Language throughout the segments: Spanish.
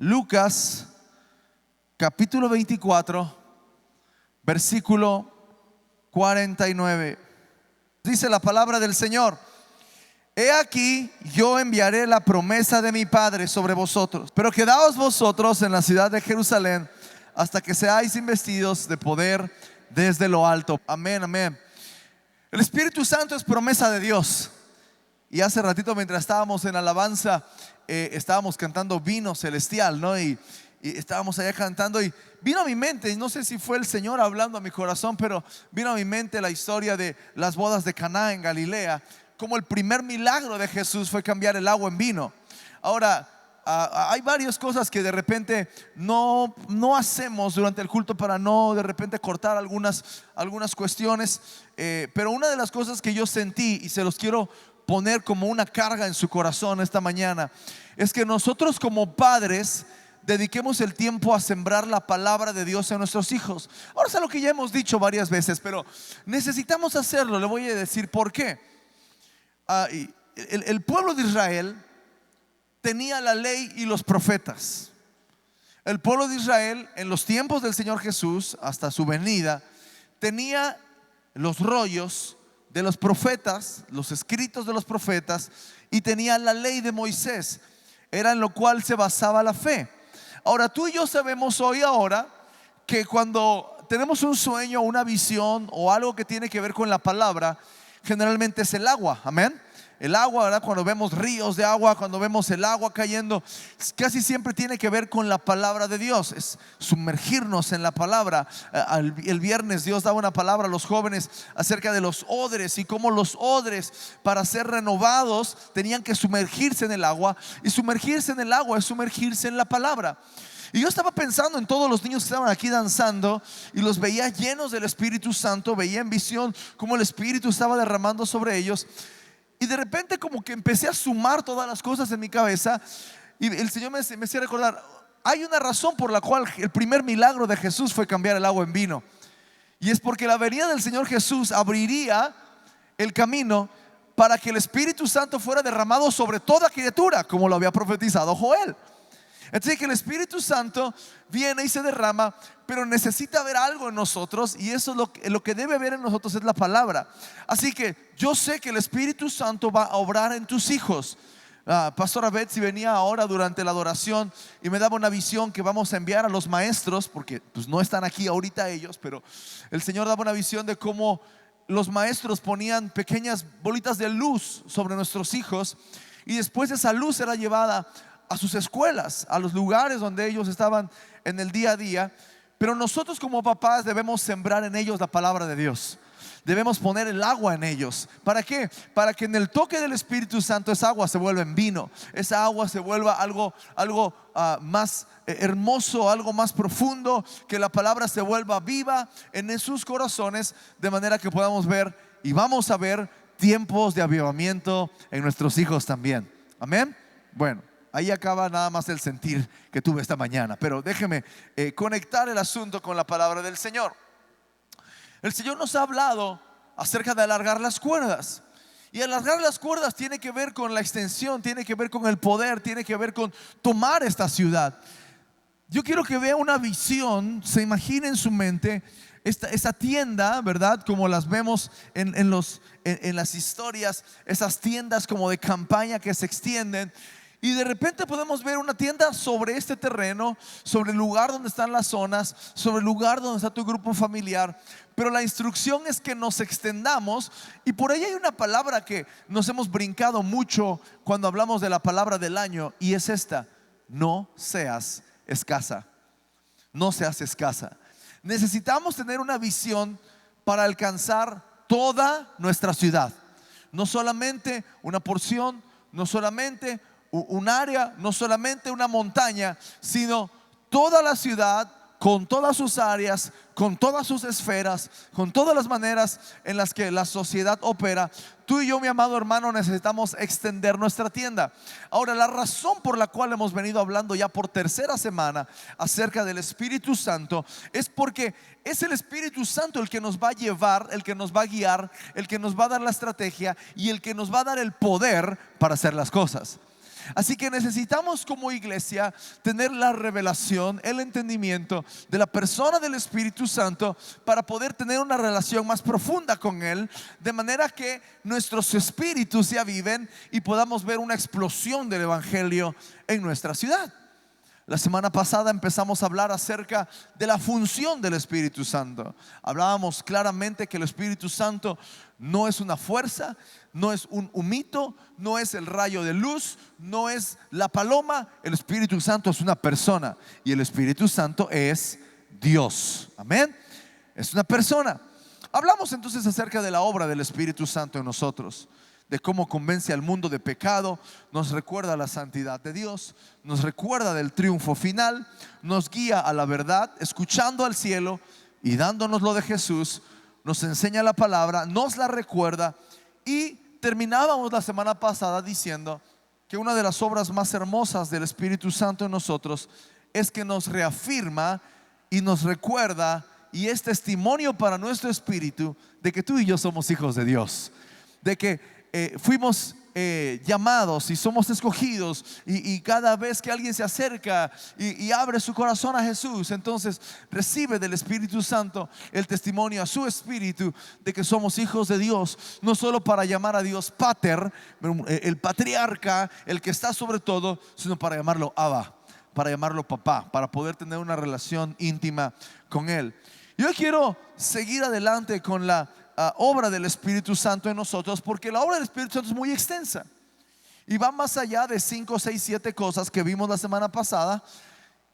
Lucas capítulo 24, versículo 49. Dice la palabra del Señor: He aquí, yo enviaré la promesa de mi Padre sobre vosotros, pero quedaos vosotros en la ciudad de Jerusalén hasta que seáis investidos de poder desde lo alto. Amén, amén. El Espíritu Santo es promesa de Dios. Y hace ratito, mientras estábamos en alabanza, estábamos cantando Vino Celestial, ¿no? Y estábamos allá cantando y vino a mi mente, y no sé si fue el Señor hablando a mi corazón, pero vino a mi mente la historia de las bodas de Caná en Galilea, como el primer milagro de Jesús fue cambiar el agua en vino. Ahora, hay varias cosas que de repente no hacemos durante el culto para no de repente cortar algunas cuestiones, pero una de las cosas que yo sentí y se los quiero poner como una carga en su corazón esta mañana es que nosotros como padres dediquemos el tiempo a sembrar la palabra de Dios en nuestros hijos. Ahora es algo que ya hemos dicho varias veces, pero necesitamos hacerlo. Le voy a decir por qué. El pueblo de Israel tenía la ley y los profetas. El pueblo de Israel en los tiempos del Señor Jesús hasta su venida tenía los rollos de los profetas, los escritos de los profetas, y tenía la ley de Moisés. Era en lo cual se basaba la fe. Ahora tú y yo sabemos hoy ahora que cuando tenemos un sueño, una visión o algo que tiene que ver con la palabra, generalmente es el agua. Amén. El agua, ¿verdad? Cuando vemos ríos de agua, cuando vemos el agua cayendo, casi siempre tiene que ver con la palabra de Dios. Es sumergirnos en la palabra. El viernes Dios daba una palabra a los jóvenes acerca de los odres y cómo los odres, para ser renovados, tenían que sumergirse en el agua. Y sumergirse en el agua es sumergirse en la palabra. Y yo estaba pensando en todos los niños que estaban aquí danzando y los veía llenos del Espíritu Santo. Veía en visión cómo el Espíritu estaba derramando sobre ellos. Y de repente como que empecé a sumar todas las cosas en mi cabeza. Y el Señor me hacía recordar: hay una razón por la cual el primer milagro de Jesús fue cambiar el agua en vino. Y es porque la venida del Señor Jesús abriría el camino para que el Espíritu Santo fuera derramado sobre toda criatura, como lo había profetizado Joel. Entonces que el Espíritu Santo viene y se derrama, pero necesita ver algo en nosotros, y eso es lo que debe ver en nosotros es la palabra. Así que yo sé que el Espíritu Santo va a obrar en tus hijos. Pastora Betsy venía ahora durante la adoración y me daba una visión que vamos a enviar a los maestros, porque pues no están aquí ahorita ellos, pero el Señor daba una visión de cómo los maestros ponían pequeñas bolitas de luz sobre nuestros hijos, y después esa luz era llevada a sus escuelas, a los lugares donde ellos estaban en el día a día. Pero nosotros como papás debemos sembrar en ellos la palabra de Dios. Debemos poner el agua en ellos. ¿Para qué? Para que en el toque del Espíritu Santo esa agua se vuelva en vino. Esa agua se vuelva algo más hermoso, algo más profundo. Que la palabra se vuelva viva en sus corazones, de manera que podamos ver y vamos a ver tiempos de avivamiento en nuestros hijos también. Amén. Bueno, ahí acaba nada más el sentir que tuve esta mañana. Pero déjeme conectar el asunto con la palabra del Señor. El Señor nos ha hablado acerca de alargar las cuerdas. Y alargar las cuerdas tiene que ver con la extensión, tiene que ver con el poder, tiene que ver con tomar esta ciudad. Yo quiero que vea una visión, se imagine en su mente esta tienda, ¿verdad? Como las vemos en las historias, esas tiendas como de campaña que se extienden. Y de repente podemos ver una tienda sobre este terreno, sobre el lugar donde están las zonas, sobre el lugar donde está tu grupo familiar. Pero la instrucción es que nos extendamos. Y por ahí hay una palabra que nos hemos brincado mucho cuando hablamos de la palabra del año, y es esta: no seas escasa. No seas escasa. Necesitamos tener una visión para alcanzar toda nuestra ciudad. No solamente una porción, no solamente un área, no solamente una montaña, sino toda la ciudad, con todas sus áreas, con todas sus esferas, con todas las maneras en las que la sociedad opera. Tú y yo, mi amado hermano, necesitamos extender nuestra tienda. Ahora, la razón por la cual hemos venido hablando ya por tercera semana acerca del Espíritu Santo es porque es el Espíritu Santo el que nos va a llevar, el que nos va a guiar, el que nos va a dar la estrategia y el que nos va a dar el poder para hacer las cosas. Así que necesitamos como iglesia tener la revelación, el entendimiento de la persona del Espíritu Santo para poder tener una relación más profunda con Él, de manera que nuestros espíritus se aviven y podamos ver una explosión del Evangelio en nuestra ciudad. La semana pasada empezamos a hablar acerca de la función del Espíritu Santo. Hablábamos claramente que el Espíritu Santo no es una fuerza, no es un humito, no es el rayo de luz, no es la paloma. El Espíritu Santo es una persona y el Espíritu Santo es Dios. Amén. Es una persona. Hablamos entonces acerca de la obra del Espíritu Santo en nosotros, de cómo convence al mundo de pecado, nos recuerda la santidad de Dios, nos recuerda del triunfo final, nos guía a la verdad, escuchando al cielo y dándonos lo de Jesús, nos enseña la palabra, nos la recuerda. Y terminábamos la semana pasada diciendo que una de las obras más hermosas del Espíritu Santo en nosotros es que nos reafirma y nos recuerda y es testimonio para nuestro espíritu de que tú y yo somos hijos de Dios, de que fuimos llamados y somos escogidos, y cada vez que alguien se acerca y abre su corazón a Jesús, entonces recibe del Espíritu Santo el testimonio a su espíritu de que somos hijos de Dios, no solo para llamar a Dios Pater, el patriarca, el que está sobre todo, sino para llamarlo Abba, para llamarlo papá, para poder tener una relación íntima con Él. Yo quiero seguir adelante con la obra del Espíritu Santo en nosotros, porque la obra del Espíritu Santo es muy extensa y va más allá de 5, 6, 7 cosas que vimos la semana pasada.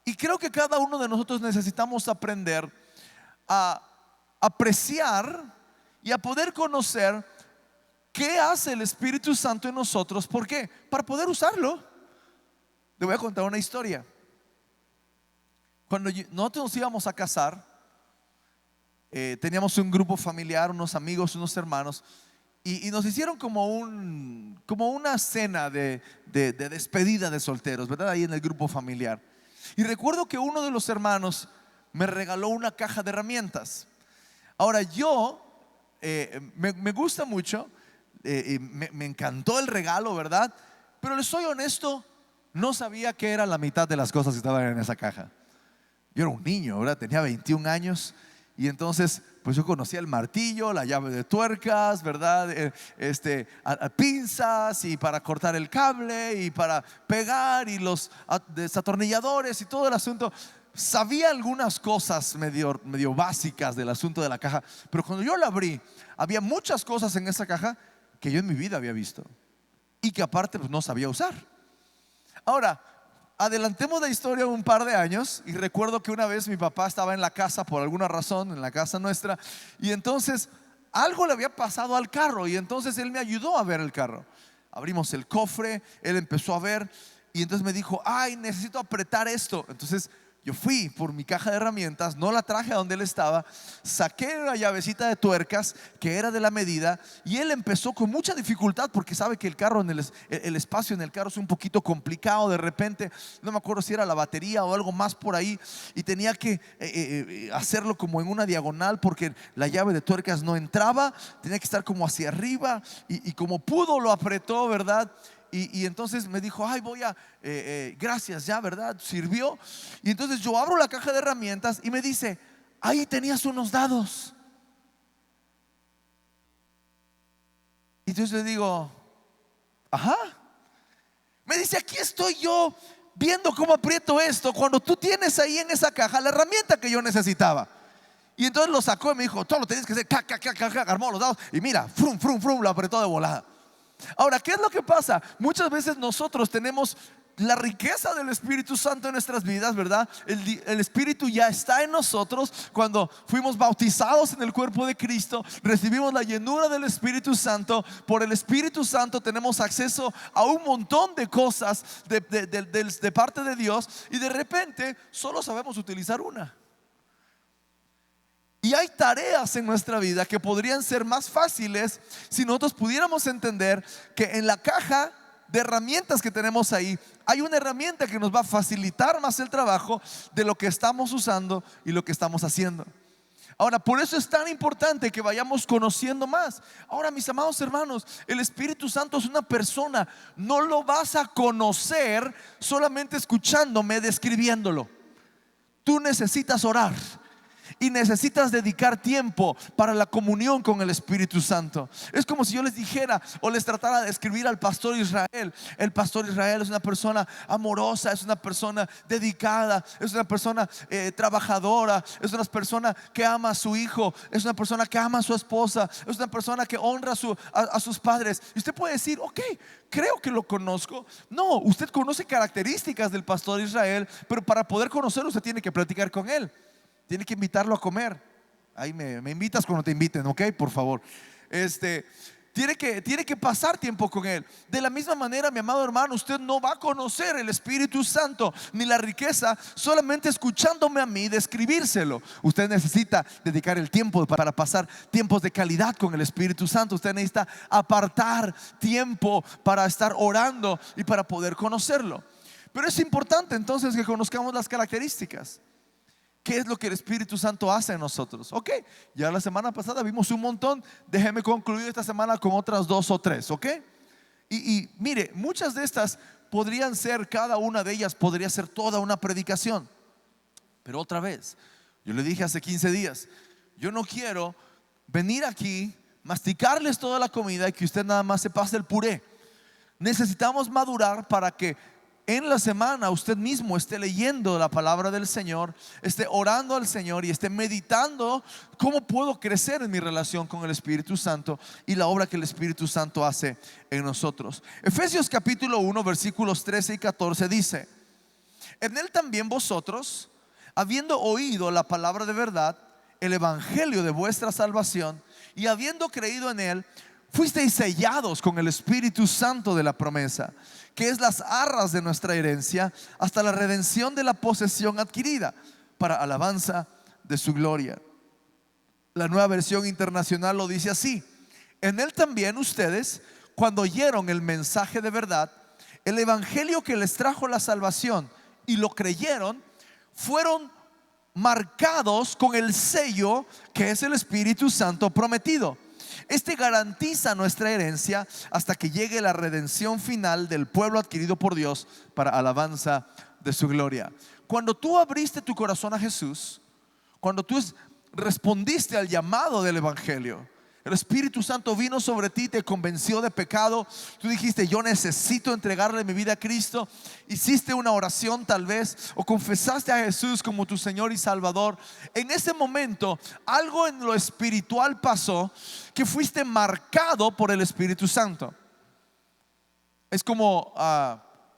Y creo que cada uno de nosotros necesitamos aprender a apreciar y a poder conocer qué hace el Espíritu Santo en nosotros. ¿Por qué? Para poder usarlo. Le voy a contar una historia. Cuando nosotros nos íbamos a casar, teníamos un grupo familiar, unos amigos, unos hermanos, y nos hicieron como una cena de despedida de solteros, ¿verdad? Ahí en el grupo familiar. Y recuerdo que uno de los hermanos me regaló una caja de herramientas. Ahora yo me gusta mucho, me encantó el regalo, ¿verdad? Pero les soy honesto, no sabía que era la mitad de las cosas que estaban en esa caja. Yo era un niño, ¿verdad? Tenía 21 años. Y entonces, pues yo conocía el martillo, la llave de tuercas, ¿verdad? Pinzas y para cortar el cable y para pegar y los desatornilladores y todo el asunto. Sabía algunas cosas medio básicas del asunto de la caja, pero cuando yo la abrí, había muchas cosas en esa caja que yo en mi vida había visto y que aparte pues no sabía usar. Ahora, adelantemos la historia un par de años, y recuerdo que una vez mi papá estaba en la casa por alguna razón, en la casa nuestra, y entonces algo le había pasado al carro, y entonces él me ayudó a ver el carro. Abrimos el cofre, él empezó a ver, y entonces me dijo: ay, necesito apretar esto. Entonces yo fui por mi caja de herramientas, no la traje a donde él estaba, saqué la llavecita de tuercas que era de la medida, y él empezó con mucha dificultad porque sabe que el carro, el espacio en el carro es un poquito complicado. De repente, no me acuerdo si era la batería o algo más por ahí, y tenía que hacerlo como en una diagonal porque la llave de tuercas no entraba, tenía que estar como hacia arriba, y como pudo lo apretó, ¿verdad? Y entonces me dijo: ay, gracias, ya, ¿verdad? Sirvió. Y entonces yo abro la caja de herramientas y me dice: ahí tenías unos dados. Y entonces le digo: ajá. Me dice: aquí estoy yo viendo cómo aprieto esto, cuando tú tienes ahí en esa caja la herramienta que yo necesitaba. Y entonces lo sacó y me dijo: todo lo tenías que hacer, armó los dados y mira, frum, frum, frum, lo apretó de volada. Ahora, ¿qué es lo que pasa? Muchas veces nosotros tenemos la riqueza del Espíritu Santo en nuestras vidas, ¿verdad? El Espíritu ya está en nosotros. Cuando fuimos bautizados en el cuerpo de Cristo, recibimos la llenura del Espíritu Santo. Por el Espíritu Santo tenemos acceso a un montón de cosas de parte de Dios, y de repente solo sabemos utilizar una. Y hay tareas en nuestra vida que podrían ser más fáciles si nosotros pudiéramos entender que en la caja de herramientas que tenemos ahí hay una herramienta que nos va a facilitar más el trabajo de lo que estamos usando y lo que estamos haciendo. Ahora, por eso es tan importante que vayamos conociendo más. Ahora, mis amados hermanos, el Espíritu Santo es una persona. No lo vas a conocer solamente escuchándome, describiéndolo. Tú necesitas orar y necesitas dedicar tiempo para la comunión con el Espíritu Santo. Es como si yo les dijera o les tratara de describir al pastor Israel. El pastor Israel es una persona amorosa, es una persona dedicada, es una persona trabajadora, es una persona que ama a su hijo, es una persona que ama a su esposa, es una persona que honra a sus padres. Y usted puede decir, ok, creo que lo conozco. No, usted conoce características del pastor Israel, pero para poder conocerlo usted tiene que platicar con él. Tiene que invitarlo a comer. Ahí me invitas cuando te inviten, ok, por favor. Tiene que pasar tiempo con él. De la misma manera, mi amado hermano, usted no va a conocer el Espíritu Santo ni la riqueza solamente escuchándome a mí describírselo. Usted necesita dedicar el tiempo para pasar tiempos de calidad con el Espíritu Santo. Usted necesita apartar tiempo para estar orando y para poder conocerlo. Pero es importante entonces que conozcamos las características. ¿Qué es lo que el Espíritu Santo hace en nosotros? Ok, ya la semana pasada vimos un montón. Déjeme concluir esta semana con otras 2 o 3, ok. Y mire, muchas de estas podrían ser, cada una de ellas podría ser toda una predicación. Pero otra vez, yo le dije hace 15 días, yo no quiero venir aquí, masticarles toda la comida y que usted nada más se pase el puré. Necesitamos madurar para que en la semana usted mismo esté leyendo la palabra del Señor, esté orando al Señor y esté meditando cómo puedo crecer en mi relación con el Espíritu Santo y la obra que el Espíritu Santo hace en nosotros. Efesios capítulo 1 versículos 13 y 14 dice: en él también vosotros, habiendo oído la palabra de verdad, el evangelio de vuestra salvación, y habiendo creído en él, fuisteis sellados con el Espíritu Santo de la promesa, que es las arras de nuestra herencia, hasta la redención de la posesión adquirida, para alabanza de su gloria. La Nueva Versión Internacional lo dice así: en él también ustedes, cuando oyeron el mensaje de verdad, el evangelio que les trajo la salvación, y lo creyeron, fueron marcados con el sello que es el Espíritu Santo prometido. Este garantiza nuestra herencia hasta que llegue la redención final del pueblo adquirido por Dios para alabanza de su gloria. Cuando tú abriste tu corazón a Jesús, cuando tú respondiste al llamado del evangelio, el Espíritu Santo vino sobre ti, te convenció de pecado. Tú dijiste: yo necesito entregarle mi vida a Cristo. Hiciste una oración tal vez, o confesaste a Jesús como tu Señor y Salvador. En ese momento algo en lo espiritual pasó, que fuiste marcado por el Espíritu Santo. Es como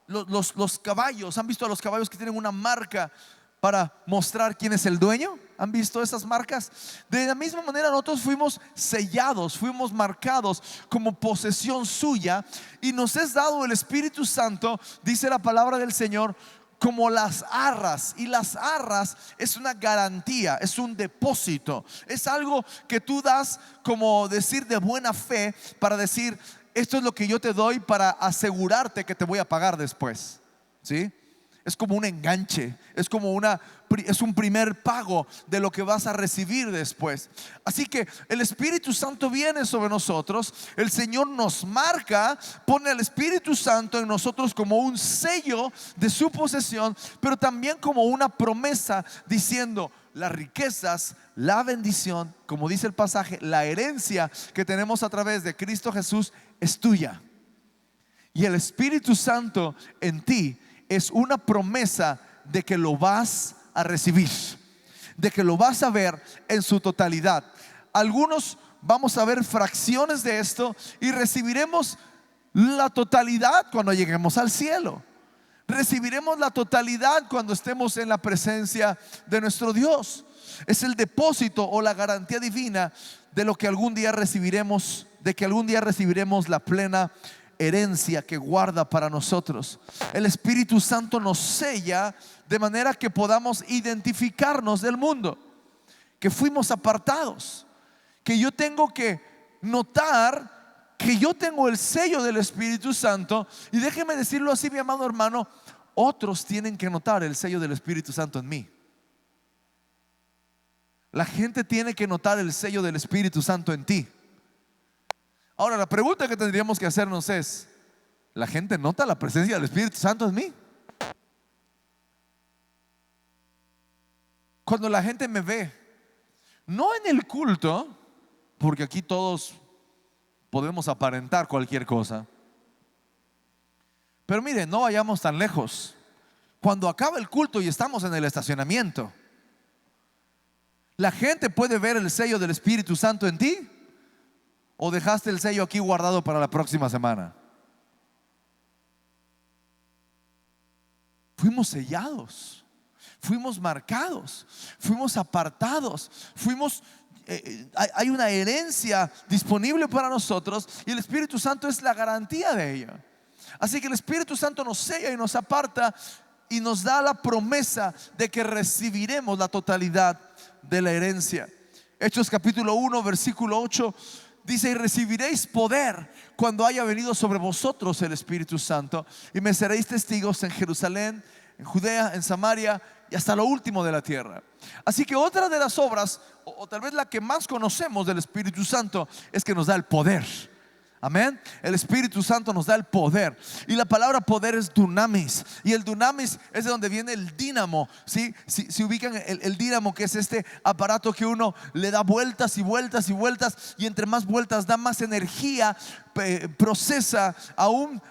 los caballos. ¿Han visto a los caballos que tienen una marca para mostrar quién es el dueño? ¿Han visto esas marcas? De la misma manera nosotros fuimos sellados, fuimos marcados como posesión suya, y nos es dado el Espíritu Santo, dice la palabra del Señor, como las arras. Y las arras es una garantía, es un depósito, es algo que tú das, como decir, de buena fe, para decir: esto es lo que yo te doy para asegurarte que te voy a pagar después. ¿Sí? Es como un enganche, es un primer pago de lo que vas a recibir después. Así que el Espíritu Santo viene sobre nosotros. El Señor nos marca, pone el Espíritu Santo en nosotros como un sello de su posesión, pero también como una promesa, diciendo: las riquezas, la bendición, como dice el pasaje, la herencia que tenemos a través de Cristo Jesús es tuya. Y el Espíritu Santo en ti es una promesa de que lo vas a recibir, de que lo vas a ver en su totalidad. Algunos vamos a ver fracciones de esto y recibiremos la totalidad cuando lleguemos al cielo. Recibiremos la totalidad cuando estemos en la presencia de nuestro Dios. Es el depósito o la garantía divina de lo que algún día recibiremos, de que algún día recibiremos la plena herencia que guarda para nosotros. El Espíritu Santo nos sella de manera que podamos identificarnos del mundo, que fuimos apartados, que yo tengo que notar que yo tengo el sello del Espíritu Santo. Y déjeme decirlo así, mi amado hermano, otros tienen que notar el sello del Espíritu Santo en mí. La gente tiene que notar el sello del Espíritu Santo en ti. Ahora, la pregunta que tendríamos que hacernos es: ¿la gente nota la presencia del Espíritu Santo en mí? Cuando la gente me ve, no en el culto, porque aquí todos podemos aparentar cualquier cosa, pero mire, no vayamos tan lejos. Cuando acaba el culto y estamos en el estacionamiento, ¿la gente puede ver el sello del Espíritu Santo en ti? ¿O dejaste el sello aquí guardado para la próxima semana? Fuimos sellados, fuimos marcados, fuimos apartados, hay una herencia disponible para nosotros y el Espíritu Santo es la garantía de ella. Así que el Espíritu Santo nos sella y nos aparta y nos da la promesa de que recibiremos la totalidad de la herencia. Hechos capítulo 1 versículo 8 dice: y recibiréis poder cuando haya venido sobre vosotros el Espíritu Santo, y me seréis testigos en Jerusalén, en Judea, en Samaria y hasta lo último de la tierra. Así que otra de las obras, o tal vez la que más conocemos del Espíritu Santo, es que nos da el poder. Amén. El Espíritu Santo nos da el poder. Y la palabra poder es dunamis. Y el dunamis es de donde viene el dínamo. ¿Sí? Si ubican el dínamo, que es este aparato que uno le da vueltas y vueltas y vueltas, y entre más vueltas da más energía, procesa aún.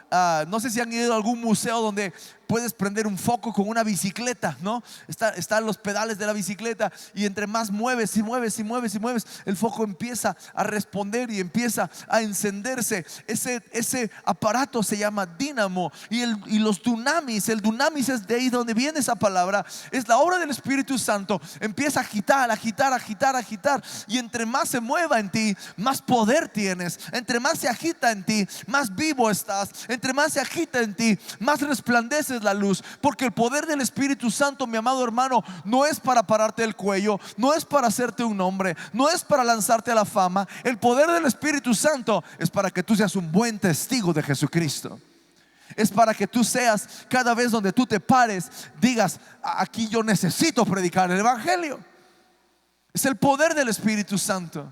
No sé si han ido a algún museo donde puedes prender un foco con una bicicleta, ¿no? Están los pedales de la bicicleta, y entre más mueves y mueves y mueves y mueves, el foco empieza a responder y empieza a encenderse. Ese aparato se llama dínamo. Y los dunamis, el dunamis es de ahí donde viene esa palabra. Es la obra del Espíritu Santo. Empieza a agitar, agitar, agitar, agitar, y entre más se mueva en ti, más poder tienes. Entre más se agita en ti, más vivo estás. Entre más se agita en ti, más resplandeces la luz. Porque el poder del Espíritu Santo, mi amado hermano, no es para pararte el cuello, no es para hacerte un nombre, no es para lanzarte a la fama. El poder del Espíritu Santo es para que tú seas un buen testigo de Jesucristo. Es para que tú seas, cada vez donde tú te pares, digas: aquí yo necesito predicar el Evangelio. Es el poder del Espíritu Santo.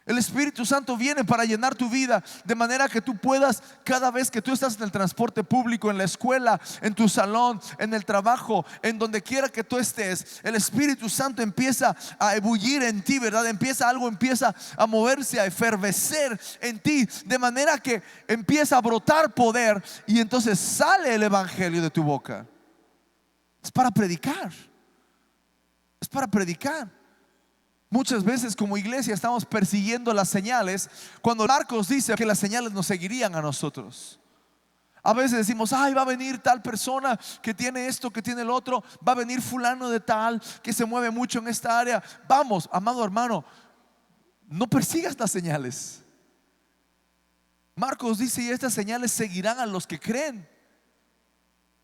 El Espíritu Santo viene para llenar tu vida, de manera que tú puedas, cada vez que tú estás en el transporte público, en la escuela, en tu salón, en el trabajo, en donde quiera que tú estés, el Espíritu Santo empieza a ebullir en ti, ¿verdad? Algo empieza a moverse, a efervecer en ti, de manera que empieza a brotar poder, y entonces sale el Evangelio de tu boca. Es para predicar. Es para predicar. Muchas veces como iglesia estamos persiguiendo las señales, cuando Marcos dice que las señales nos seguirían a nosotros. A veces decimos: ay, va a venir tal persona que tiene esto, que tiene el otro, va a venir fulano de tal que se mueve mucho en esta área. Vamos, amado hermano, no persigas las señales. Marcos dice: y estas señales seguirán a los que creen.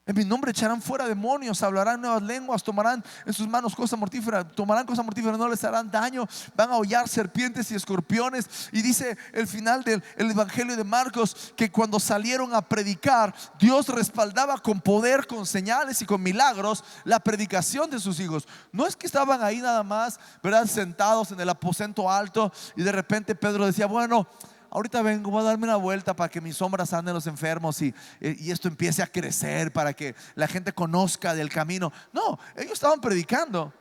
En mi nombre echarán fuera demonios, hablarán nuevas lenguas, tomarán en sus manos cosa mortífera, no les harán daño, van a hollar serpientes y escorpiones. Y dice el final del Evangelio de Marcos que cuando salieron a predicar, Dios respaldaba con poder, con señales y con milagros la predicación de sus hijos. No es que estaban ahí nada más, ¿verdad?, sentados en el aposento alto, y de repente Pedro decía: bueno, ahorita vengo, voy a darme una vuelta para que mi sombra sane a los enfermos y esto empiece a crecer, para que la gente conozca del camino. No, ellos estaban predicando.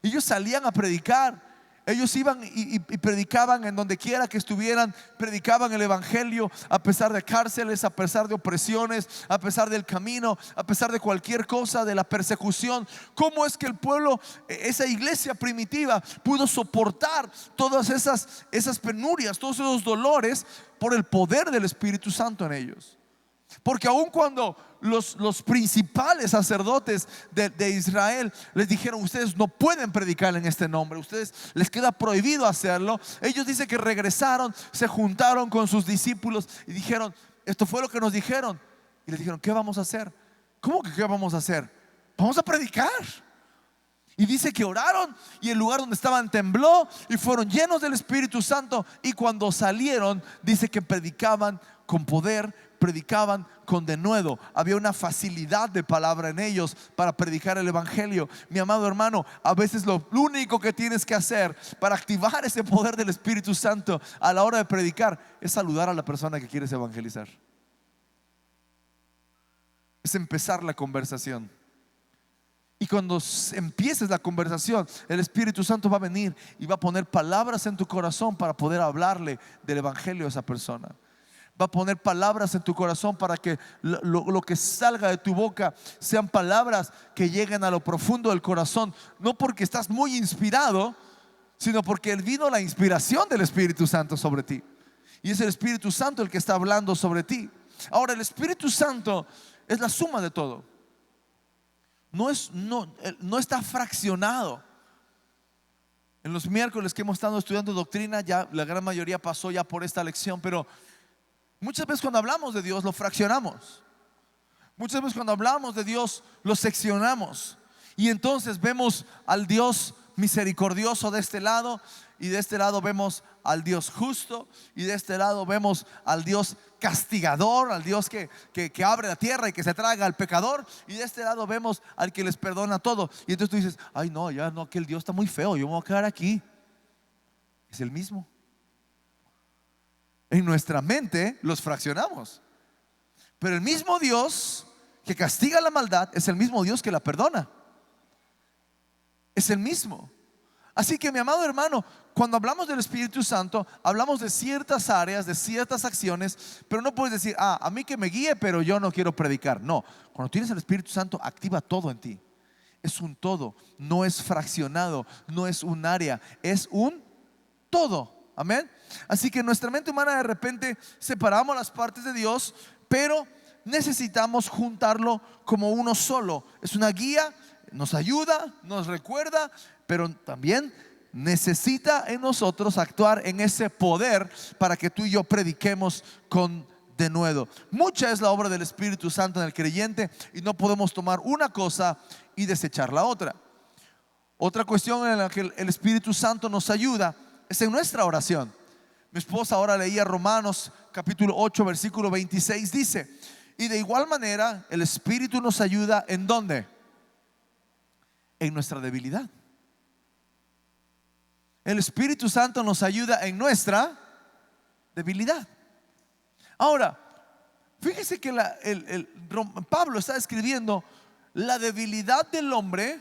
Ellos salían a predicar. Ellos iban y predicaban en donde quiera que estuvieran. Predicaban el Evangelio a pesar de cárceles, a pesar de opresiones, a pesar del camino, a pesar de cualquier cosa, de la persecución. ¿Cómo es que el pueblo, esa iglesia primitiva, pudo soportar todas esas penurias, todos esos dolores, por el poder del Espíritu Santo en ellos? Porque aun cuando los principales sacerdotes de Israel les dijeron: ustedes no pueden predicar en este nombre, ustedes les queda prohibido hacerlo, ellos dicen que regresaron, se juntaron con sus discípulos y dijeron: esto fue lo que nos dijeron. Y les dijeron: ¿qué vamos a hacer? ¿Cómo que qué vamos a hacer? Vamos a predicar. Y dice que oraron, y el lugar donde estaban tembló, y fueron llenos del Espíritu Santo. Y cuando salieron, dice que predicaban con poder, predicaban con denuedo. Había una facilidad de palabra en ellos para predicar el evangelio. Mi amado hermano, a veces lo único que tienes que hacer para activar ese poder del Espíritu Santo a la hora de predicar es saludar a la persona que quieres evangelizar. Es empezar la conversación. Y cuando empieces la conversación, el Espíritu Santo va a venir y va a poner palabras en tu corazón para poder hablarle del evangelio a esa persona. Va a poner palabras en tu corazón para que lo que salga de tu boca sean palabras que lleguen a lo profundo del corazón. No porque estás muy inspirado, sino porque vino la inspiración del Espíritu Santo sobre ti. Y es el Espíritu Santo el que está hablando sobre ti. Ahora, el Espíritu Santo es la suma de todo. No está fraccionado. En los miércoles que hemos estado estudiando doctrina, ya la gran mayoría pasó ya por esta lección, pero muchas veces cuando hablamos de Dios lo fraccionamos. Muchas veces cuando hablamos de Dios lo seccionamos. Y entonces vemos al Dios misericordioso de este lado, y de este lado vemos al Dios justo, y de este lado vemos al Dios castigador, al Dios que abre la tierra y que se traga al pecador, y de este lado vemos al que les perdona todo. Y entonces tú dices: ay no, ya no, aquel Dios está muy feo, yo me voy a quedar aquí. Es el mismo. En nuestra mente los fraccionamos, pero el mismo Dios que castiga la maldad es el mismo Dios que la perdona. Es el mismo. Así que, mi amado hermano, cuando hablamos del Espíritu Santo, hablamos de ciertas áreas, de ciertas acciones, pero no puedes decir: a mí que me guíe, pero yo no quiero predicar. No, cuando tienes el Espíritu Santo, activa todo en ti. Es un todo, no es fraccionado, no es un área, es un todo. Amén. Así que en nuestra mente humana de repente separamos las partes de Dios, pero necesitamos juntarlo como uno solo. Es una guía, nos ayuda, nos recuerda, pero también necesita en nosotros actuar en ese poder para que tú y yo prediquemos con denuedo. Mucha es la obra del Espíritu Santo en el creyente, y no podemos tomar una cosa y desechar la otra. Otra cuestión en la que el Espíritu Santo nos ayuda es en nuestra oración. Mi esposa ahora leía Romanos capítulo 8 versículo 26, dice: y de igual manera el Espíritu nos ayuda ¿en dónde? En nuestra debilidad. El Espíritu Santo nos ayuda en nuestra debilidad. Ahora, fíjese que Pablo está describiendo la debilidad del hombre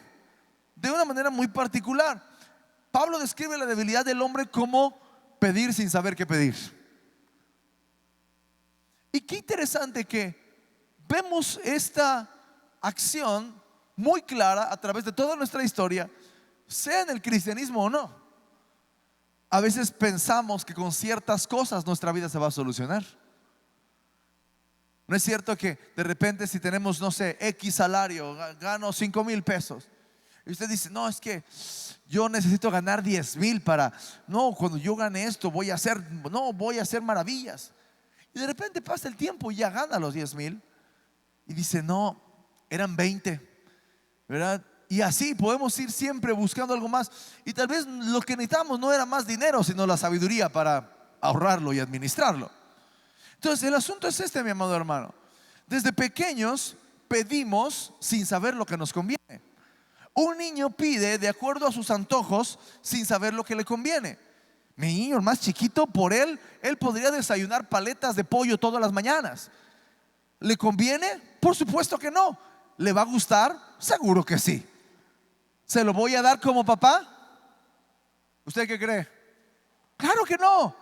de una manera muy particular. Pablo describe la debilidad del hombre como pedir sin saber qué pedir. Y qué interesante que vemos esta acción muy clara a través de toda nuestra historia, sea en el cristianismo o no. A veces pensamos que con ciertas cosas nuestra vida se va a solucionar. ¿No es cierto que de repente, si tenemos, no sé, X salario, gano 5,000 pesos, y usted dice: no, es que yo necesito ganar 10,000 cuando yo gane esto voy a hacer maravillas. Y de repente pasa el tiempo y ya gana los 10,000 y dice: no, eran 20, ¿verdad? Y así podemos ir siempre buscando algo más, y tal vez lo que necesitamos no era más dinero, sino la sabiduría para ahorrarlo y administrarlo. Entonces el asunto es este, mi amado hermano. Desde pequeños pedimos sin saber lo que nos conviene. Un niño pide de acuerdo a sus antojos sin saber lo que le conviene. Mi niño, el más chiquito, por él podría desayunar paletas de pollo todas las mañanas. ¿Le conviene? Por supuesto que no. ¿Le va a gustar? Seguro que sí. ¿Se lo voy a dar como papá? ¿Usted qué cree? Claro que no.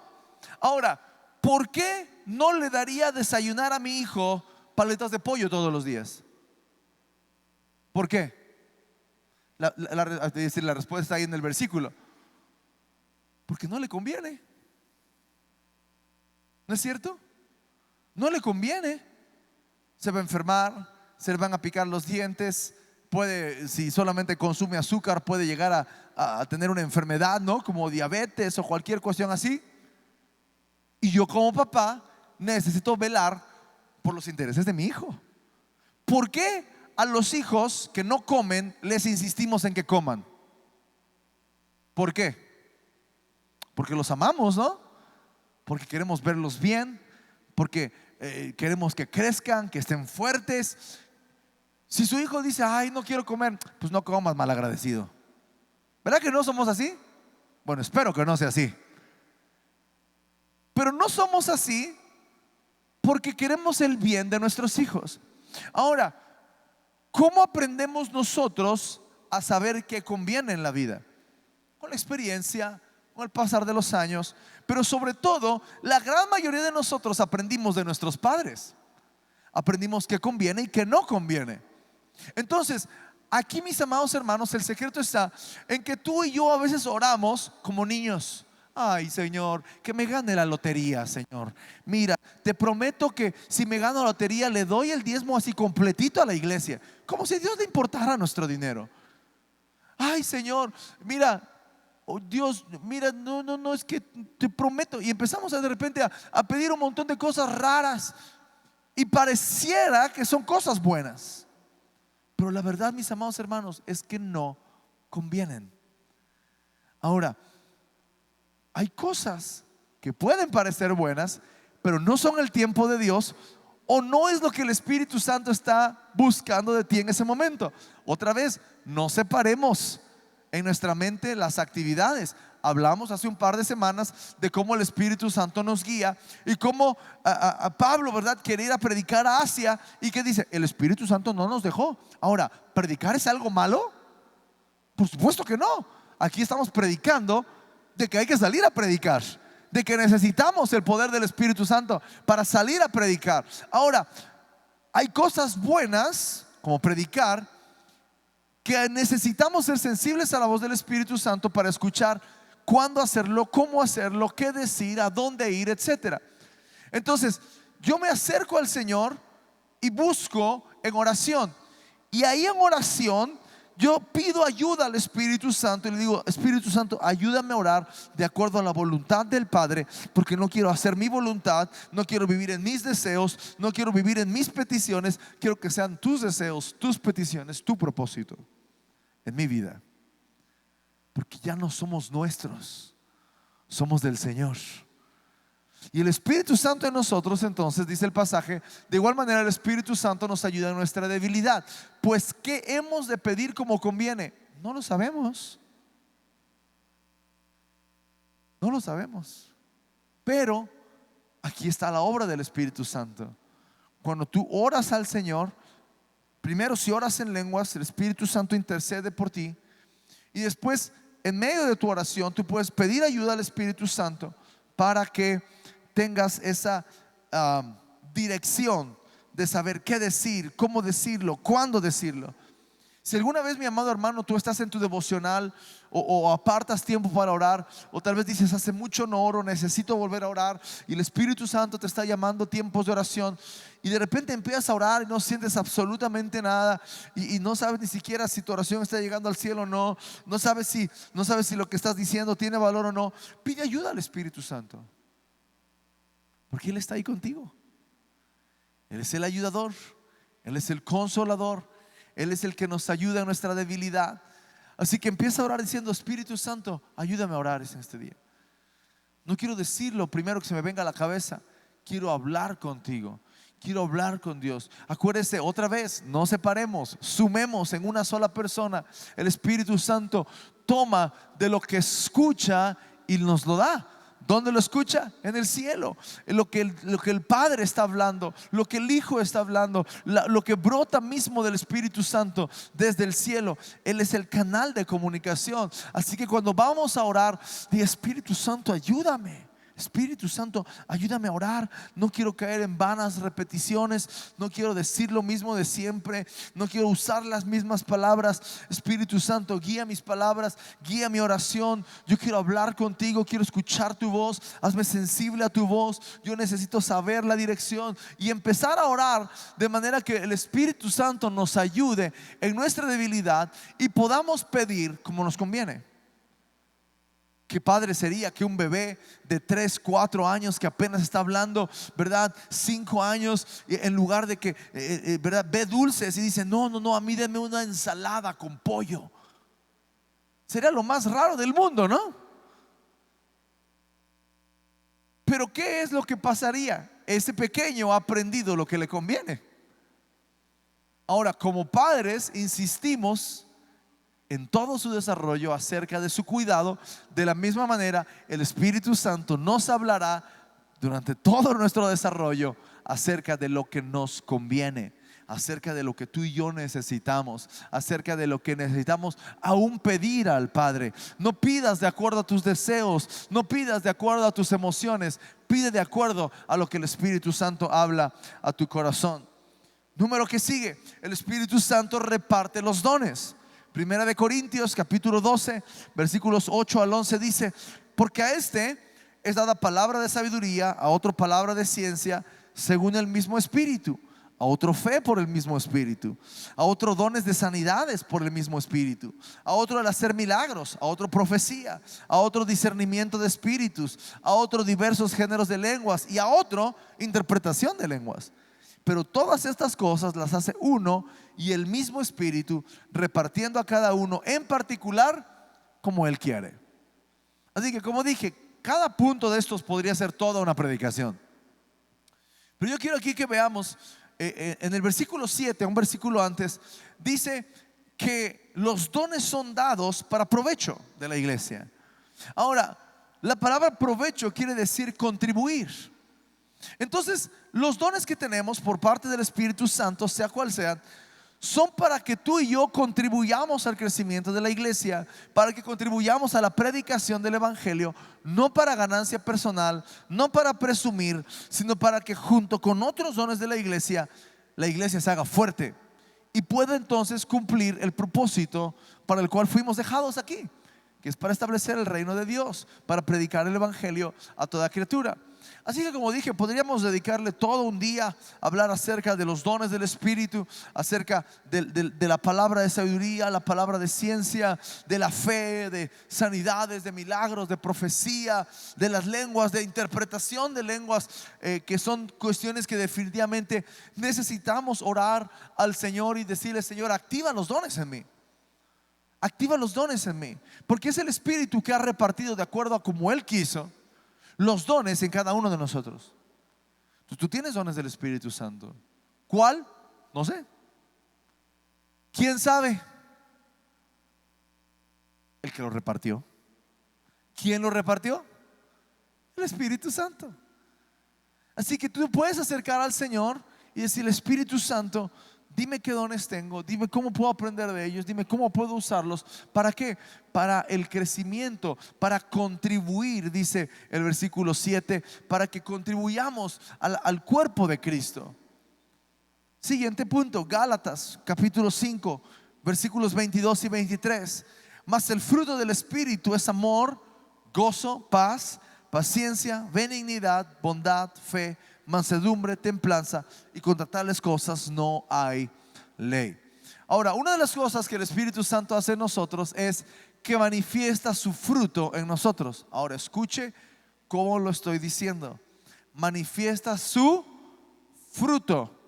Ahora, ¿por qué no le daría a desayunar a mi hijo paletas de pollo todos los días? ¿Por qué? La respuesta está ahí en el versículo. Porque no le conviene. ¿No es cierto? No le conviene. Se va a enfermar, se le van a picar los dientes, si solamente consume azúcar, puede llegar a tener una enfermedad, ¿no? Como diabetes o cualquier cuestión así. Y yo, como papá, necesito velar por los intereses de mi hijo. ¿Por qué a los hijos que no comen les insistimos en que coman? ¿Por qué? Porque los amamos, ¿no? Porque queremos verlos bien, porque queremos que crezcan, que estén fuertes. Si su hijo dice, ay, no quiero comer, pues no comas, malagradecido. ¿Verdad que no somos así? Bueno, espero que no sea así. Pero no somos así porque queremos el bien de nuestros hijos. Ahora, ¿cómo aprendemos nosotros a saber qué conviene en la vida? Con la experiencia, con el pasar de los años, pero sobre todo, la gran mayoría de nosotros aprendimos de nuestros padres. Aprendimos qué conviene y qué no conviene. Entonces, aquí, mis amados hermanos, el secreto está en que tú y yo a veces oramos como niños. Ay, Señor, que me gane la lotería, Señor. Mira, te prometo que si me gano la lotería le doy el diezmo así completito a la iglesia. Como si a Dios le importara nuestro dinero. Ay, Señor, mira, oh Dios, mira, no, es que te prometo. Y empezamos de repente a pedir un montón de cosas raras y pareciera que son cosas buenas, pero la verdad, mis amados hermanos, es que no convienen. Ahora, hay cosas que pueden parecer buenas, pero no son el tiempo de Dios, o no es lo que el Espíritu Santo está buscando de ti en ese momento. Otra vez, no separemos en nuestra mente las actividades. Hablamos hace un par de semanas de cómo el Espíritu Santo nos guía y cómo a Pablo, ¿verdad?, quería ir a predicar a Asia. ¿Y qué dice? El Espíritu Santo no nos dejó. Ahora, ¿predicar es algo malo? Por supuesto que no. Aquí estamos predicando de que hay que salir a predicar, de que necesitamos el poder del Espíritu Santo para salir a predicar. Ahora, hay cosas buenas como predicar que necesitamos ser sensibles a la voz del Espíritu Santo para escuchar cuándo hacerlo, cómo hacerlo, qué decir, a dónde ir, etcétera. Entonces, yo me acerco al Señor y busco en oración. Y ahí en oración yo pido ayuda al Espíritu Santo y le digo: Espíritu Santo, ayúdame a orar de acuerdo a la voluntad del Padre, porque no quiero hacer mi voluntad, no quiero vivir en mis deseos, no quiero vivir en mis peticiones. Quiero que sean tus deseos, tus peticiones, tu propósito en mi vida, porque ya no somos nuestros, somos del Señor. Y el Espíritu Santo en nosotros, entonces, dice el pasaje, de igual manera el Espíritu Santo nos ayuda en nuestra debilidad. Pues, ¿qué hemos de pedir como conviene? No lo sabemos. No lo sabemos. Pero aquí está la obra del Espíritu Santo. Cuando tú oras al Señor, primero, si oras en lenguas, el Espíritu Santo intercede por ti. Y después, en medio de tu oración, tú puedes pedir ayuda al Espíritu Santo para que tengas esa dirección de saber qué decir, cómo decirlo, cuándo decirlo. Si alguna vez, mi amado hermano, tú estás en tu devocional o apartas tiempo para orar, o tal vez dices: hace mucho no oro, necesito volver a orar, y el Espíritu Santo te está llamando a tiempos de oración, y de repente empiezas a orar y no sientes absolutamente nada, y no sabes ni siquiera si tu oración está llegando al cielo o no, no sabes si lo que estás diciendo tiene valor o no, pide ayuda al Espíritu Santo, porque Él está ahí contigo. Él es el ayudador, Él es el consolador, Él es el que nos ayuda en nuestra debilidad. Así que empieza a orar diciendo: Espíritu Santo, ayúdame a orar en este día. No quiero decir lo primero que se me venga a la cabeza, quiero hablar contigo, quiero hablar con Dios. Acuérdese, otra vez, no separemos, sumemos en una sola persona. El Espíritu Santo toma de lo que escucha y nos lo da. ¿Dónde lo escucha? En el cielo. Lo que el Padre está hablando, lo que el Hijo está hablando, lo que brota mismo del Espíritu Santo desde el cielo. Él es el canal de comunicación. Así que cuando vamos a orar, di: Espíritu Santo, ayúdame. Espíritu Santo, ayúdame a orar. No quiero caer en vanas repeticiones, no quiero decir lo mismo de siempre, no quiero usar las mismas palabras. Espíritu Santo, guía mis palabras, guía mi oración. Yo quiero hablar contigo, quiero escuchar tu voz. Hazme sensible a tu voz. Yo necesito saber la dirección y empezar a orar de manera que el Espíritu Santo nos ayude en nuestra debilidad y podamos pedir como nos conviene. Qué padre sería que un bebé de 3, 4 años que apenas está hablando, ¿verdad? 5 años, en lugar de que, ¿verdad?, ve dulces y dice: no, a mí deme una ensalada con pollo. Sería lo más raro del mundo, ¿no? Pero ¿qué es lo que pasaría? ese pequeño ha aprendido lo que le conviene. Ahora, como padres, insistimos en todo su desarrollo acerca de su cuidado. De la misma manera, el Espíritu Santo nos hablará durante todo nuestro desarrollo acerca de lo que nos conviene, acerca de lo que tú y yo necesitamos, acerca de lo que necesitamos aún pedir al Padre. No pidas de acuerdo a tus deseos, no pidas de acuerdo a tus emociones, pide de acuerdo a lo que el Espíritu Santo habla a tu corazón. Número que sigue, el Espíritu Santo reparte los dones. Primera de Corintios capítulo 12 versículos 8 al 11 dice: porque a este es dada palabra de sabiduría, a otro palabra de ciencia según el mismo Espíritu, a otro fe por el mismo Espíritu, a otro dones de sanidades por el mismo Espíritu, a otro el hacer milagros, a otro profecía, a otro discernimiento de espíritus, a otro diversos géneros de lenguas y a otro interpretación de lenguas. Pero todas estas cosas las hace uno y el mismo Espíritu, repartiendo a cada uno en particular como Él quiere. Así que, como dije, cada punto de estos podría ser toda una predicación. Pero yo quiero aquí que veamos en el versículo 7, un versículo antes, dice que los dones son dados para provecho de la iglesia. Ahora, la palabra provecho quiere decir contribuir. Entonces, los dones que tenemos por parte del Espíritu Santo, sea cual sean, son para que tú y yo contribuyamos al crecimiento de la iglesia, para que contribuyamos a la predicación del Evangelio, no para ganancia personal, no para presumir, sino para que junto con otros dones de la iglesia se haga fuerte y pueda entonces cumplir el propósito para el cual fuimos dejados aquí, que es para establecer el reino de Dios, para predicar el Evangelio a toda criatura. Así que, como dije, podríamos dedicarle todo un día a hablar acerca de los dones del Espíritu, acerca de la palabra de sabiduría, la palabra de ciencia, de la fe, de sanidades, de milagros, de profecía, de las lenguas, de interpretación de lenguas, que son cuestiones que definitivamente necesitamos orar al Señor y decirle: Señor, activa los dones en mí. Activa los dones en mí, porque es el Espíritu que ha repartido de acuerdo a como Él quiso los dones en cada uno de nosotros. Tú tienes dones del Espíritu Santo. ¿Cuál? No sé. ¿Quién sabe? El que lo repartió. ¿Quién lo repartió? El Espíritu Santo. Así que tú puedes acercar al Señor y decirle: Espíritu Santo, dime qué dones tengo, dime cómo puedo aprender de ellos, dime cómo puedo usarlos. ¿Para qué? Para el crecimiento, para contribuir, dice el versículo 7, para que contribuyamos al cuerpo de Cristo. Siguiente punto, Gálatas capítulo 5 versículos 22 y 23. Mas el fruto del Espíritu es amor, gozo, paz, paciencia, benignidad, bondad, fe, mansedumbre, templanza, y contra tales cosas no hay ley. Ahora, una de las cosas que el Espíritu Santo hace en nosotros es que manifiesta su fruto en nosotros. Ahora, escuche cómo lo estoy diciendo: manifiesta su fruto.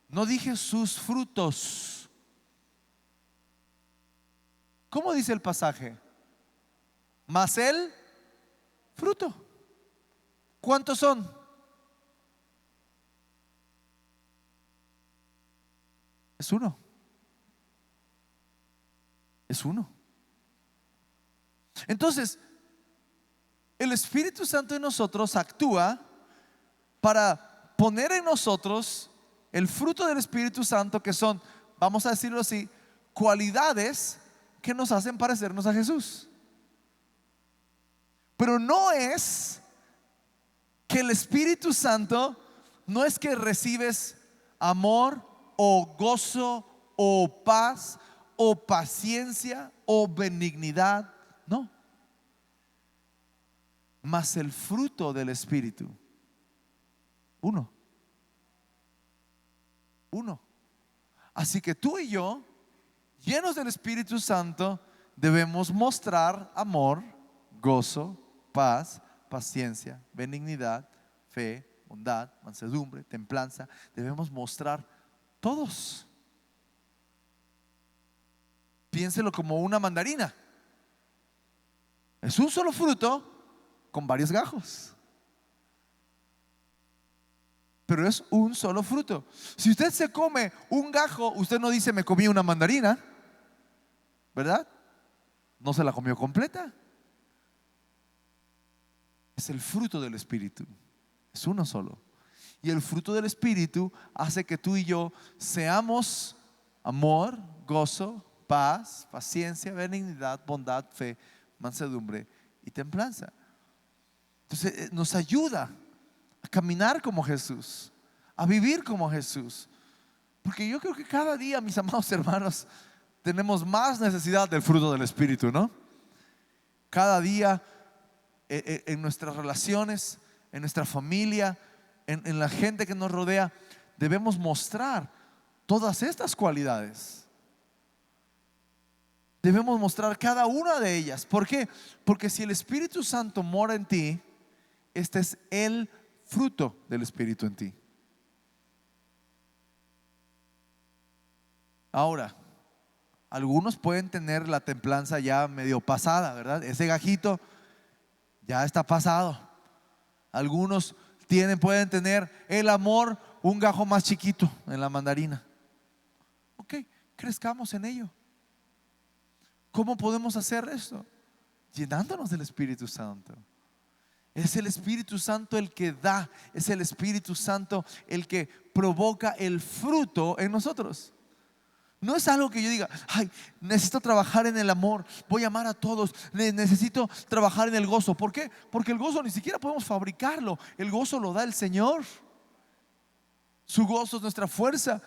No dije sus frutos. ¿Cómo dice el pasaje? Más el fruto. ¿Cuántos son? Es uno. Es uno. Entonces, el Espíritu Santo en nosotros actúa para poner en nosotros el fruto del Espíritu Santo, que son, vamos a decirlo así, cualidades que nos hacen parecernos a Jesús. Pero no es que el Espíritu Santo, no es que recibes amor o gozo o paz o paciencia o benignidad, no. Mas el fruto del Espíritu, uno. Así que tú y yo, llenos del Espíritu Santo, debemos mostrar amor, gozo, paz, paciencia, benignidad, fe, bondad, mansedumbre, templanza. Debemos mostrar todos. Piénselo como una mandarina. Es un solo fruto con varios gajos. pero es un solo fruto. Si usted se come un gajo, usted no dice me comí una mandarina, ¿verdad? No se la comió completa. Es el fruto del Espíritu, es uno solo. Y el fruto del Espíritu hace que tú y yo seamos amor, gozo, paz, paciencia, benignidad, bondad, fe, mansedumbre y templanza. Entonces nos ayuda a caminar como Jesús, a vivir como Jesús. Porque yo creo que cada día, mis amados hermanos, tenemos más necesidad del fruto del Espíritu, ¿no? Cada día en nuestras relaciones, en nuestra familia, en la gente que nos rodea, debemos mostrar todas estas cualidades. Debemos mostrar cada una de ellas. ¿Por qué? Porque si el Espíritu Santo mora en ti, este es el fruto del Espíritu en ti. Ahora, algunos pueden tener la templanza ya medio pasada, ¿verdad? Ese gajito ya está pasado. Algunos pueden tener el amor un gajo más chiquito en la mandarina. Ok, crezcamos en ello. ¿Cómo podemos hacer esto? Llenándonos del Espíritu Santo. Es el Espíritu Santo el que da, es el Espíritu Santo el que provoca el fruto en nosotros. No es algo que yo diga, ay, necesito trabajar en el amor, voy a amar a todos, necesito trabajar en el gozo. ¿Por qué? Porque el gozo ni siquiera podemos fabricarlo, el gozo lo da el Señor. Su gozo es nuestra fuerza.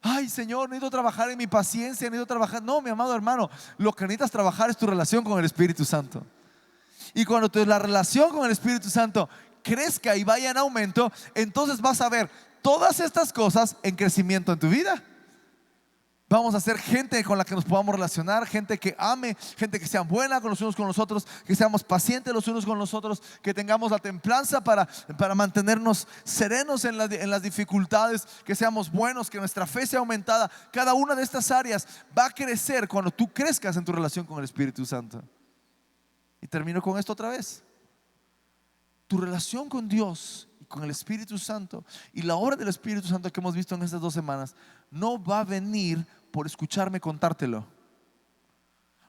Ay, Señor, necesito trabajar en mi paciencia, necesito trabajar. No, mi amado hermano, lo que necesitas trabajar es tu relación con el Espíritu Santo. Y cuando la relación con el Espíritu Santo crezca y vaya en aumento, entonces vas a ver todas estas cosas en crecimiento en tu vida. Vamos a ser gente con la que nos podamos relacionar, gente que ame, gente que sea buena con los unos con los otros, que seamos pacientes los unos con los otros, que tengamos la templanza para mantenernos serenos en las dificultades, que seamos buenos, que nuestra fe sea aumentada. Cada una de estas áreas va a crecer cuando tú crezcas en tu relación con el Espíritu Santo. Y termino con esto otra vez. Tu relación con Dios y con el Espíritu Santo y la obra del Espíritu Santo que hemos visto en estas 2 semanas no va a venir por escucharme contártelo.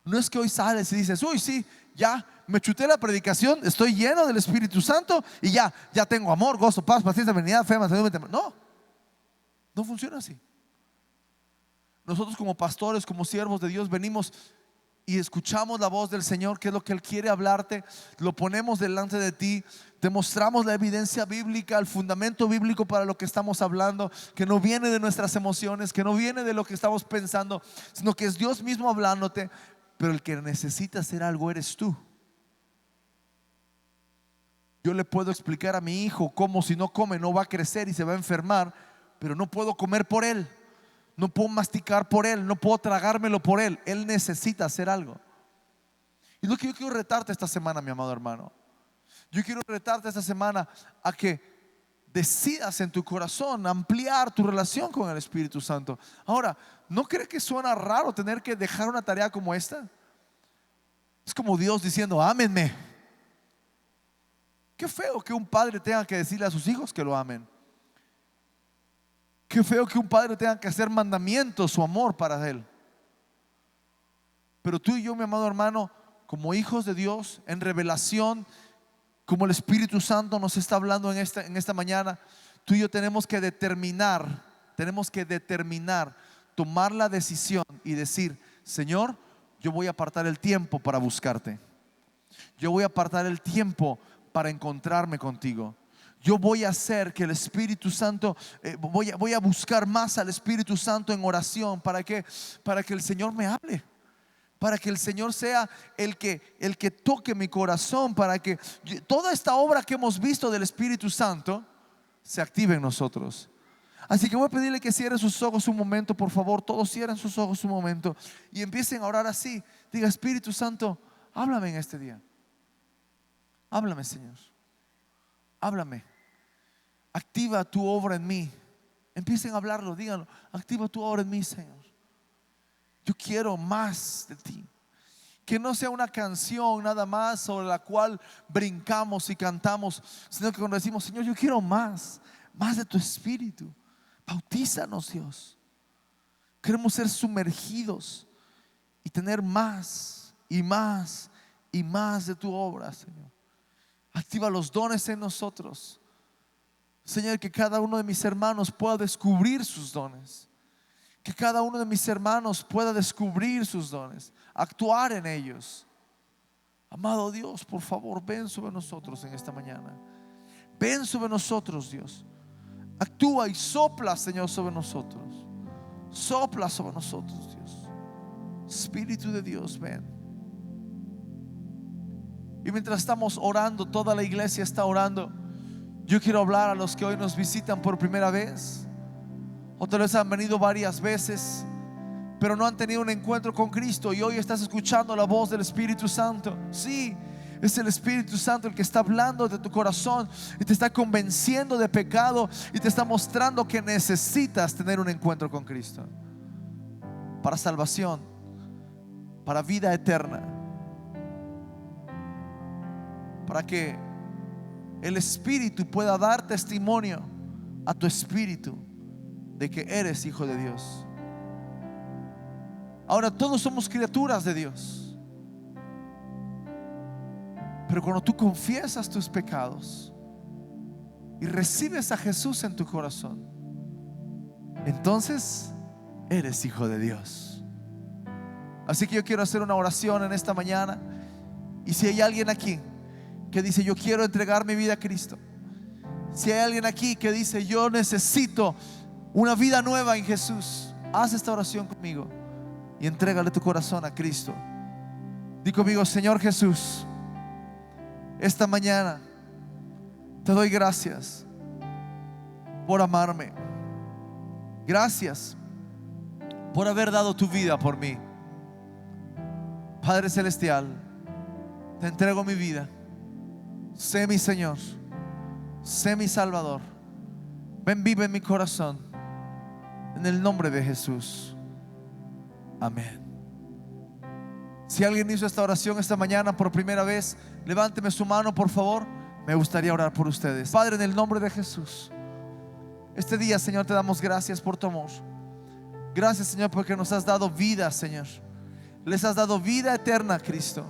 No es que hoy sales y dices, uy, sí, ya me chuté la predicación, estoy lleno del Espíritu Santo y ya tengo amor, gozo, paz, paciencia, benignidad, fe, mansedumbre. No funciona así. Nosotros como pastores, como siervos de Dios, venimos y escuchamos la voz del Señor, que es lo que Él quiere hablarte, lo ponemos delante de ti, te mostramos la evidencia bíblica, el fundamento bíblico para lo que estamos hablando, que no viene de nuestras emociones, que no viene de lo que estamos pensando, sino que es Dios mismo hablándote. Pero el que necesita hacer algo eres tú. Yo le puedo explicar a mi hijo cómo si no come no va a crecer y se va a enfermar, pero no puedo comer por él. No puedo masticar por él, no puedo tragármelo por él. Él necesita hacer algo. Y lo que yo quiero retarte esta semana, mi amado hermano, yo quiero retarte esta semana a que decidas en tu corazón ampliar tu relación con el Espíritu Santo. Ahora, ¿no crees que suena raro tener que dejar una tarea como esta? Es como Dios diciendo, ámenme. Qué feo que un padre tenga que decirle a sus hijos que lo amen. Qué feo que un padre tenga que hacer mandamientos, su amor para él. Pero tú y yo, mi amado hermano, como hijos de Dios, en revelación, como el Espíritu Santo nos está hablando en esta mañana, tú y yo tenemos que determinar, tomar la decisión y decir, Señor, yo voy a apartar el tiempo para buscarte. Yo voy a apartar el tiempo para encontrarme contigo. Yo voy a hacer que el Espíritu Santo, voy a buscar más al Espíritu Santo en oración. ¿Para qué? Para que el Señor me hable, para que el Señor sea el que toque mi corazón, para que toda esta obra que hemos visto del Espíritu Santo se active en nosotros. Así que voy a pedirle que cierren sus ojos un momento, por favor. Todos cierren sus ojos un momento y empiecen a orar así. Diga, Espíritu Santo, háblame en este día. Háblame, Señor. Háblame. Activa tu obra en mí. Empiecen a hablarlo, díganlo. Activa tu obra en mí, Señor. Yo quiero más de ti. Que no sea una canción nada más sobre la cual brincamos y cantamos, sino que cuando decimos, Señor, yo quiero más. más de tu espíritu. Bautízanos, Dios. Queremos ser sumergidos y tener más y más y más de tu obra, Señor. Activa los dones en nosotros, Señor, que cada uno de mis hermanos pueda descubrir sus dones, que cada uno de mis hermanos pueda descubrir sus dones, actuar en ellos. Amado Dios, por favor, ven sobre nosotros en esta mañana. Ven sobre nosotros, Dios. Actúa y sopla, Señor, sobre nosotros. Sopla sobre nosotros, Dios. Espíritu de Dios, ven. Y mientras estamos orando, toda la iglesia está orando, yo quiero hablar a los que hoy nos visitan por primera vez, o tal vez han venido varias veces, pero no han tenido un encuentro con Cristo, y hoy estás escuchando la voz del Espíritu Santo. Sí, es el Espíritu Santo el que está hablando de tu corazón y te está convenciendo de pecado y te está mostrando que necesitas tener un encuentro con Cristo para salvación, para vida eterna, para que el Espíritu pueda dar testimonio a tu espíritu de que eres hijo de Dios. Ahora, todos somos criaturas de Dios, pero cuando tú confiesas tus pecados y recibes a Jesús en tu corazón, entonces eres hijo de Dios. Así que yo quiero hacer una oración en esta mañana. Y si hay alguien aquí que dice: yo quiero entregar mi vida a Cristo, si hay alguien aquí que dice: yo necesito una vida nueva en Jesús, haz esta oración conmigo y entrégale tu corazón a Cristo. Di conmigo: Señor Jesús, esta mañana te doy gracias por amarme. Gracias por haber dado tu vida por mí. Padre Celestial, te entrego mi vida. Sé mi Señor, sé mi Salvador. Ven, vive en mi corazón, en el nombre de Jesús. Amén. Si alguien hizo esta oración esta mañana por primera vez, levánteme su mano, por favor. Me gustaría orar por ustedes. Padre, en el nombre de Jesús, este día, Señor, te damos gracias por tu amor. Gracias, Señor, porque nos has dado vida, Señor. Les has dado vida eterna a Cristo.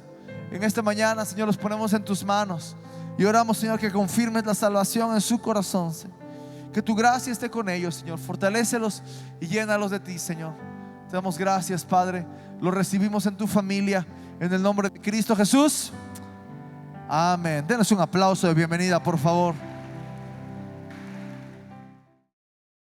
En esta mañana, Señor, los ponemos en tus manos y oramos, Señor, que confirmes la salvación en su corazón, Señor. Que tu gracia esté con ellos, Señor. Fortalécelos y llénalos de ti, Señor. Te damos gracias, Padre. Lo recibimos en tu familia, en el nombre de Cristo Jesús. Amén. Denos un aplauso de bienvenida, por favor.